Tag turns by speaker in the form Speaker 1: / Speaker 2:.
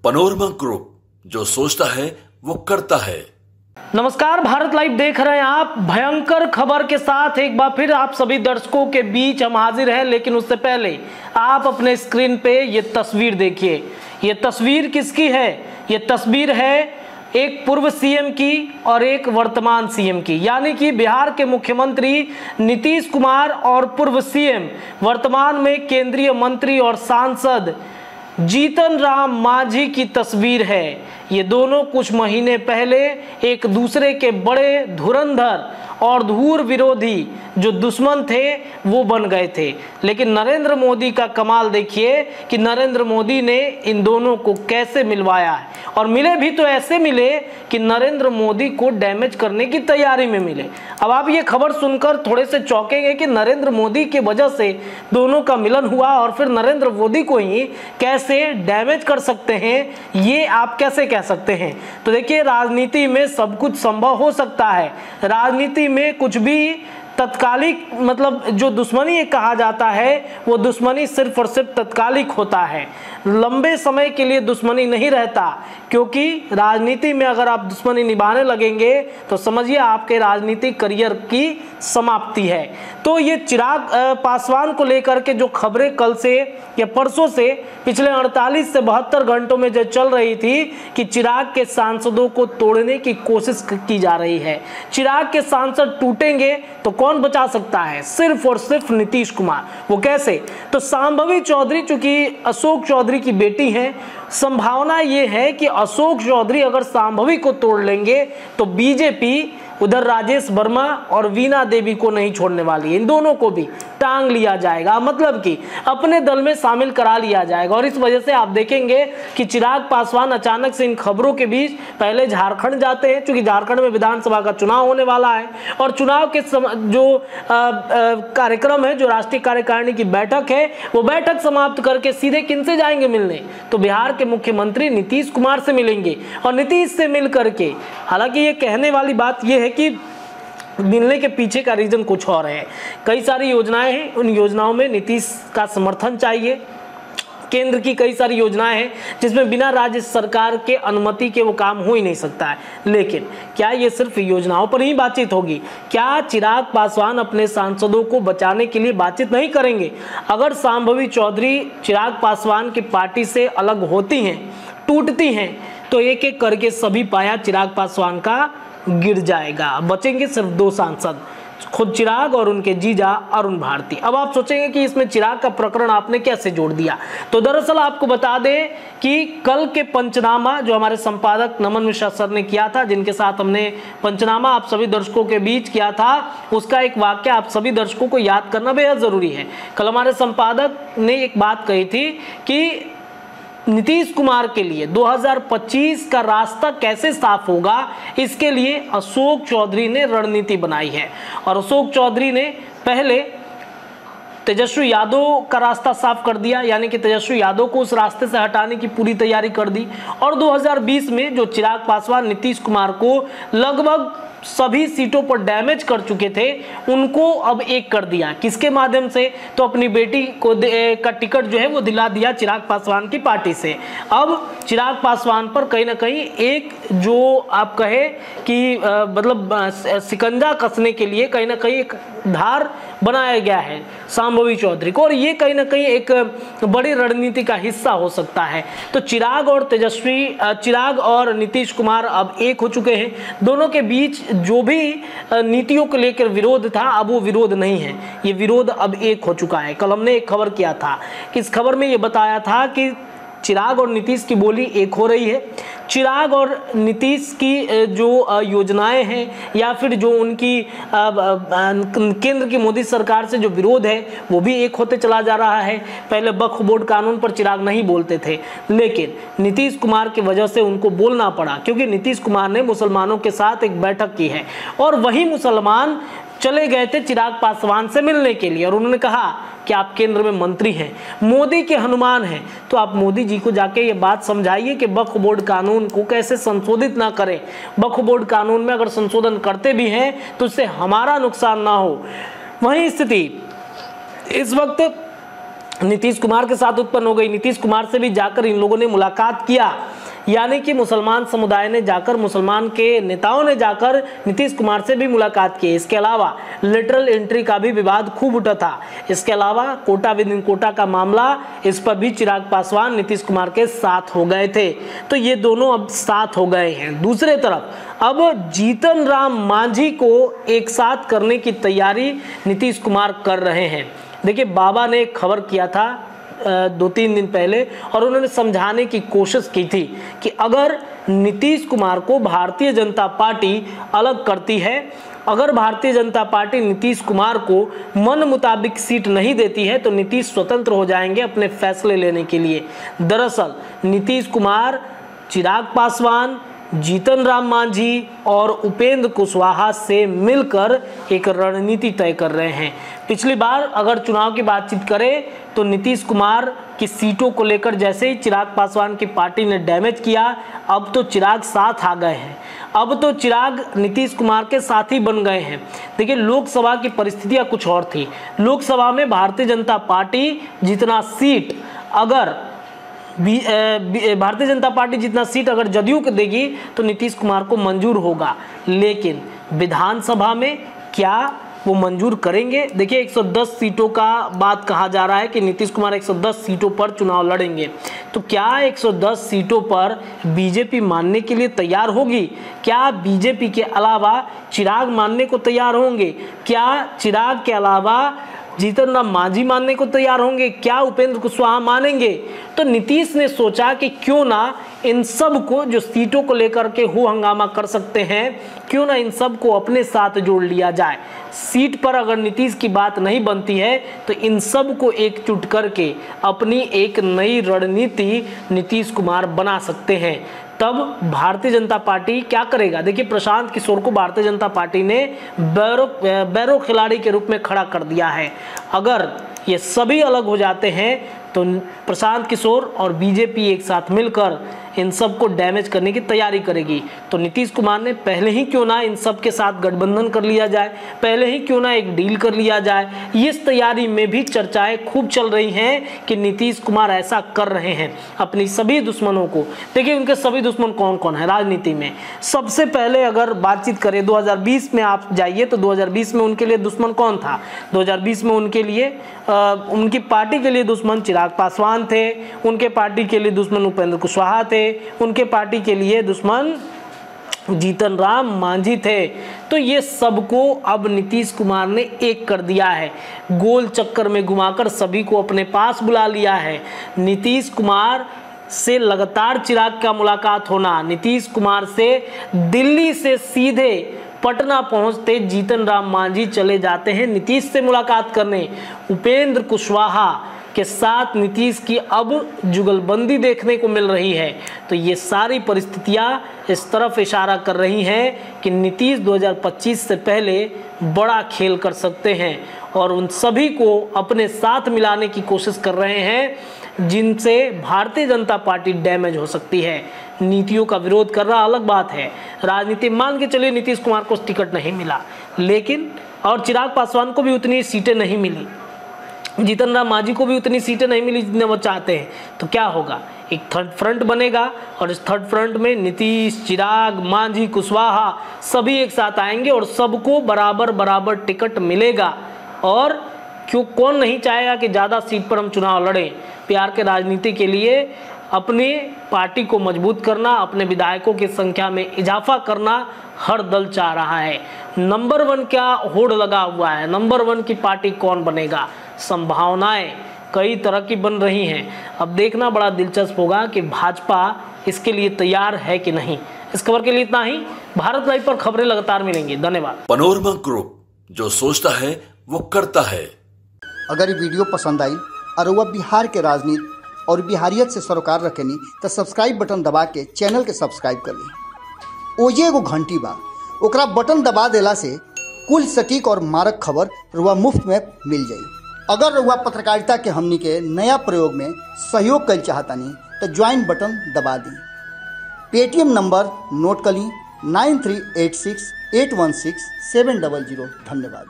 Speaker 1: Panorama group, जो सोचता है वो करता है।
Speaker 2: नमस्कार, भारत लाइव देख रहे हैं आप। भयंकर खबर के साथ एक बार फिर आप सभी दर्शकों के बीच हम हाजिर हैं, लेकिन उससे पहले आप अपने स्क्रीन पे ये तस्वीर देखिए। ये तस्वीर किसकी है? ये तस्वीर है एक पूर्व सीएम की और एक वर्तमान सीएम की, यानी कि बिहार के मुख्यमंत्री नीतीश कुमार और पूर्व सीएम वर्तमान में केंद्रीय मंत्री और सांसद जीतन राम मांझी की तस्वीर है। ये दोनों कुछ महीने पहले एक दूसरे के बड़े धुरंधर और धूर विरोधी जो दुश्मन थे वो बन गए थे, लेकिन नरेंद्र मोदी का कमाल देखिए कि नरेंद्र मोदी ने इन दोनों को कैसे मिलवाया है। और मिले भी तो ऐसे मिले कि नरेंद्र मोदी को डैमेज करने की तैयारी में मिले। अब आप ये खबर सुनकर थोड़े से चौंकेंगे कि नरेंद्र मोदी की वजह से दोनों का मिलन हुआ और फिर नरेंद्र मोदी को ही कैसे डैमेज कर सकते हैं, ये आप कैसे कह सकते हैं। तो देखिए, राजनीति में सब कुछ संभव हो सकता है। राजनीति में कुछ भी तत्कालिक, मतलब जो दुश्मनी कहा जाता है वो दुश्मनी सिर्फ और सिर्फ तत्कालिक होता है, लंबे समय के लिए दुश्मनी नहीं रहता। क्योंकि राजनीति में अगर आप दुश्मनी निभाने लगेंगे तो समझिए आपके राजनीतिक करियर की समाप्ति है। तो ये चिराग पासवान को लेकर के जो खबरें कल से या परसों से पिछले 48 से 72 घंटों में जो चल रही थी कि चिराग के सांसदों को तोड़ने की कोशिश की जा रही है। चिराग के सांसद टूटेंगे तो कौन बचा सकता है? सिर्फ और सिर्फ नीतीश कुमार। वो कैसे? तो शांभवी चौधरी चूंकि अशोक चौधरी की बेटी हैं, संभावना ये है कि अशोक चौधरी अगर शांभवी को तोड़ लेंगे तो बीजेपी उधर राजेश वर्मा और वीणा देवी को नहीं छोड़ने वाली है। इन दोनों को भी टांग लिया जाएगा, मतलब कि अपने दल में शामिल करा लिया जाएगा। और इस वजह से आप देखेंगे कि चिराग पासवान अचानक से इन खबरों के बीच पहले झारखंड जाते हैं, क्योंकि झारखंड में विधानसभा का चुनाव होने वाला है और चुनाव के जो कार्यक्रम है, जो राष्ट्रीय कार्यकारिणी की बैठक है, वो बैठक समाप्त करके सीधे किनसे जाएंगे मिलने? तो बिहार के मुख्यमंत्री नीतीश कुमार से मिलेंगे। और नीतीश से मिल करके, हालांकि ये कहने वाली बात ये है कि मिलने के पीछे का रीजन कुछ और है। कई सारी योजनाएं हैं, उन योजनाओं में नीतीश का समर्थन चाहिए। केंद्र की कई सारी योजनाएं हैं जिसमें बिना राज्य सरकार के अनुमति के वो काम हो ही नहीं सकता है। लेकिन क्या ये सिर्फ योजनाओं पर ही बातचीत होगी? क्या चिराग पासवान अपने सांसदों को बचाने के लिए बातचीत नहीं करेंगे? अगर शांभवी चौधरी चिराग पासवान की पार्टी से अलग होती हैं, टूटती हैं, तो एक एक करके सभी पाया चिराग पासवान का गिर जाएगा। बचेंगे सिर्फ 2 सांसद, खुद चिराग और उनके जीजा अरुण भारती। अब आप सोचेंगे कि इसमें चिराग का प्रकरण आपने कैसे जोड़ दिया? तो दरअसल आपको बता दें कि कल के पंचनामा जो हमारे संपादक नमन मिश्रा सर ने किया था, जिनके साथ हमने पंचनामा आप सभी दर्शकों के बीच किया था, उसका एक वाक्य आप सभी दर्शकों को याद करना बेहद जरूरी है। कल हमारे संपादक ने एक बात कही थी कि नीतीश कुमार के लिए 2025 का रास्ता कैसे साफ होगा, इसके लिए अशोक चौधरी ने रणनीति बनाई है। और अशोक चौधरी ने पहले तेजस्वी यादव का रास्ता साफ कर दिया, यानी कि तेजस्वी यादव को उस रास्ते से हटाने की पूरी तैयारी कर दी। और 2020 में जो चिराग पासवान नीतीश कुमार को लगभग सभी सीटों पर डैमेज कर चुके थे, उनको अब एक कर दिया। किसके माध्यम से? तो अपनी बेटी को का टिकट जो है वो दिला दिया चिराग पासवान की पार्टी से। अब चिराग पासवान पर कहीं ना कहीं एक जो आप कहे कि मतलब शिकंजा कसने के लिए कहीं ना कहीं एक धार बनाया गया है शांभवी चौधरी को, और ये कहीं ना कहीं एक बड़ी रणनीति का हिस्सा हो सकता है। तो चिराग और नीतीश कुमार अब एक हो चुके हैं। दोनों के बीच जो भी नीतियों को लेकर विरोध था, अब वो विरोध नहीं है, ये विरोध अब एक हो चुका है। कल हमने एक खबर किया था कि इस खबर में ये बताया था कि चिराग और नीतीश की बोली एक हो रही है। चिराग और नीतीश की जो योजनाएं हैं या फिर जो उनकी केंद्र की मोदी सरकार से जो विरोध है वो भी एक होते चला जा रहा है। पहले वक्फ बोर्ड कानून पर चिराग नहीं बोलते थे, लेकिन नीतीश कुमार की वजह से उनको बोलना पड़ा, क्योंकि नीतीश कुमार ने मुसलमानों के साथ एक बैठक की है और वही मुसलमान चले गए थे चिराग पासवान से मिलने के लिए और उन्होंने कहा कि आप केंद्र में मंत्री हैं, मोदी के हनुमान हैं, तो आप मोदी जी को जाके ये बात समझाइए कि वक्फ बोर्ड कानून को कैसे संशोधित ना करें। वक्फ बोर्ड कानून में अगर संशोधन करते भी हैं तो उससे हमारा नुकसान ना हो। वही स्थिति इस वक्त नीतीश कुमार के साथ उत्पन्न हो गई। नीतीश कुमार से भी जाकर इन लोगों ने मुलाकात किया, यानी कि मुसलमान समुदाय ने जाकर, मुसलमान के नेताओं ने जाकर नीतीश कुमार से भी मुलाकात की। इसके अलावा लेटरल एंट्री का भी विवाद खूब उठा था। इसके अलावा कोटा विद इन कोटा का मामला, इस पर भी चिराग पासवान नीतीश कुमार के साथ हो गए थे। तो ये दोनों अब साथ हो गए हैं। दूसरे तरफ अब जीतन राम मांझी को एक साथ करने की तैयारी नीतीश कुमार कर रहे हैं। देखिए, बाबा ने एक खबर किया था 2-3 दिन पहले, और उन्होंने समझाने की कोशिश की थी कि अगर नीतीश कुमार को भारतीय जनता पार्टी अलग करती है, अगर भारतीय जनता पार्टी नीतीश कुमार को मन मुताबिक सीट नहीं देती है, तो नीतीश स्वतंत्र हो जाएंगे अपने फैसले लेने के लिए। दरअसल नीतीश कुमार, चिराग पासवान, जीतन राम मांझी और उपेंद्र कुशवाहा से मिलकर एक रणनीति तय कर रहे हैं। पिछली बार अगर चुनाव की बातचीत करें तो नीतीश कुमार की सीटों को लेकर जैसे ही चिराग पासवान की पार्टी ने डैमेज किया, अब तो चिराग साथ आ गए हैं। अब तो चिराग नीतीश कुमार के साथी बन गए हैं। देखिए, लोकसभा की परिस्थितियां कुछ और थी। लोकसभा में भारतीय जनता पार्टी जितना सीट अगर भारतीय जनता पार्टी जितना सीट अगर जदयू को देगी तो नीतीश कुमार को मंजूर होगा, लेकिन विधानसभा में क्या वो मंजूर करेंगे? देखिए, 110 सीटों का बात कहा जा रहा है कि नीतीश कुमार 110 सीटों पर चुनाव लड़ेंगे। तो क्या 110 सीटों पर बीजेपी मानने के लिए तैयार होगी? क्या बीजेपी के अलावा चिराग मानने को तैयार होंगे? क्या चिराग के अलावा जीतन राम मांझी मानने को तैयार होंगे? क्या उपेंद्र कुशवाहा मानेंगे? तो नीतीश ने सोचा कि क्यों ना इन सब को, जो सीटों को लेकर के हो हंगामा कर सकते हैं, क्यों ना इन सब को अपने साथ जोड़ लिया जाए। सीट पर अगर नीतीश की बात नहीं बनती है तो इन सब को एकजुट करके अपनी एक नई रणनीति नीतीश कुमार बना सकते हैं। तब भारतीय जनता पार्टी क्या करेगा? देखिए, प्रशांत किशोर को भारतीय जनता पार्टी ने बैरो खिलाड़ी के रूप में खड़ा कर दिया है। अगर ये सभी अलग हो जाते हैं तो प्रशांत किशोर और बीजेपी एक साथ मिलकर इन सब को डैमेज करने की तैयारी करेगी। तो नीतीश कुमार ने पहले ही क्यों ना इन सब के साथ गठबंधन कर लिया जाए, पहले ही क्यों ना एक डील कर लिया जाए। इस तैयारी में भी चर्चाएं खूब चल रही हैं कि नीतीश कुमार ऐसा कर रहे हैं अपनी सभी दुश्मनों को। देखिए, उनके सभी दुश्मन कौन कौन है राजनीति में। सबसे पहले अगर बातचीत करें 2020 में आप जाइए तो 2020 में उनके लिए दुश्मन कौन था? 2020 में उनके लिए उनकी पार्टी के लिए दुश्मन चिराग पासवान थे, उनके पार्टी के लिए दुश्मन उपेंद्र कुशवाहा थे, उनके पार्टी के लिए दुश्मन जीतन राम मांझी थे। तो ये सबको अब नीतीश कुमार ने एक कर दिया है, गोल चक्कर में घुमाकर सभी को अपने पास बुला लिया है। नीतीश कुमार से लगातार चिराग का मुलाकात होना, नीतीश कुमार से दिल्ली से सीधे पटना पहुंचते जीतन राम मांझी चले जाते हैं नीतीश से मुलाकात करने। उपेंद्र कुशवाहा के साथ नीतीश की अब जुगलबंदी देखने को मिल रही है। तो ये सारी परिस्थितियां इस तरफ इशारा कर रही हैं कि नीतीश 2025 से पहले बड़ा खेल कर सकते हैं और उन सभी को अपने साथ मिलाने की कोशिश कर रहे हैं जिनसे भारतीय जनता पार्टी डैमेज हो सकती है। नीतियों का विरोध कर रहा अलग बात है, राजनीति मान के चलिए नीतीश कुमार को टिकट नहीं मिला, लेकिन और चिराग पासवान को भी उतनी सीटें नहीं मिली, जीतन राम मांझी को भी उतनी सीटें नहीं मिली जितने वो चाहते हैं। तो क्या होगा? एक थर्ड फ्रंट बनेगा और इस थर्ड फ्रंट में नीतीश, चिराग, मांझी, कुशवाहा सभी एक साथ आएंगे और सबको बराबर बराबर टिकट मिलेगा। और क्यों, कौन नहीं चाहेगा कि ज़्यादा सीट पर हम चुनाव लड़ें? प्यार के राजनीति के लिए अपनी पार्टी को मजबूत करना, अपने विधायकों की संख्या में इजाफा करना हर दल चाह रहा है। नंबर 1 क्या होड़ लगा हुआ है, नंबर 1 की पार्टी कौन बनेगा? संभावनाएं कई तरह की बन रही हैं। अब देखना बड़ा दिलचस्प होगा कि भाजपा इसके लिए तैयार है कि नहीं। इस खबर के लिए इतना ही। भारत लाइव पर खबरें लगातार मिलेंगी। धन्यवाद।
Speaker 1: पनोरमा ग्रुप, जो सोचता है वो करता है।
Speaker 3: अगर ये वीडियो पसंद आई और वह बिहार के राजनीति और बिहारियत से सरोकार रखेनी तो सब्सक्राइब बटन दबा के चैनल के सब्सक्राइब कर ली। ओजे एगो घंटी बा, ओकरा बटन दबा देला से कुल सटीक और मारक खबर रुआ मुफ्त में मिल जाई। अगर रुआ पत्रकारिता के हमनी के नया प्रयोग में सहयोग कर चाहतानी तो ज्वाइन बटन दबा दी। पेटीएम नंबर नोट कर ली 9386816700। धन्यवाद।